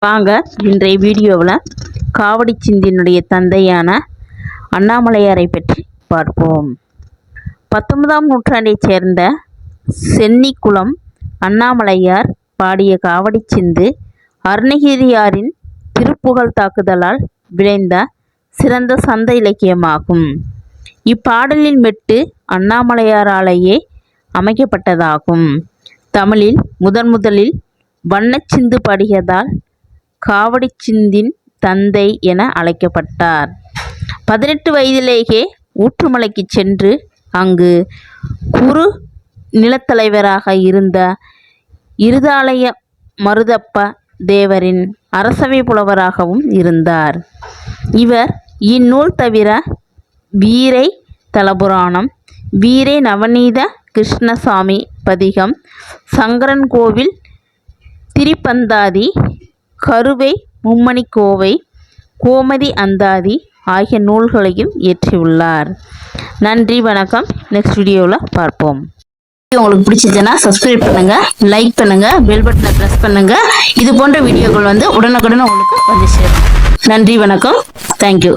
வாங்க இன்றைய வீடியோவில் காவடி சிந்தினுடைய தந்தையான அண்ணாமலையாரை பற்றி பார்ப்போம். 19ஆம் நூற்றாண்டைச் சேர்ந்த சென்னிக்குளம் அண்ணாமலையார் பாடிய காவடி சிந்து அருணகிரியாரின் திருப்புகழ் தாக்குதலால் விளைந்த சிறந்த சந்த இலக்கியமாகும். இப்பாடலின் மெட்டு அண்ணாமலையாராலேயே அமைக்கப்பட்டதாகும். தமிழில் முதலில் வண்ணச்சிந்து பாடியதால் காவடி சிந்தின் தந்தை என அழைக்கப்பட்டார். 18 வயதிலேயே ஊற்றுமலைக்கு சென்று அங்கு குரு நிலத்தலைவராக இருந்த இருதாலய மருதப்ப தேவரின் அரசவை புலவராகவும் இருந்தார். இவர் இந்நூல் தவிர வீரை தலபுராணம், வீரை நவநீத கிருஷ்ணசாமி பதிகம், சங்கரன் கோவில் திரிபந்தாதி, கருவை மும்மணி கோவை, கோமதி அந்தாதி ஆகிய நூல்களையும் இயற்றியுள்ளார். நன்றி, வணக்கம். நெக்ஸ்ட் வீடியோவில் பார்ப்போம். உங்களுக்கு பிடிச்சிருச்சுன்னா சப்ஸ்கிரைப் பண்ணுங்கள், லைக் பண்ணுங்கள், பெல் பட்டனை ப்ரெஸ் பண்ணுங்கள். இது போன்ற வீடியோக்கள் உடனுக்குடன் உங்களுக்கு வந்து சேரும். நன்றி, வணக்கம். தேங்க்யூ.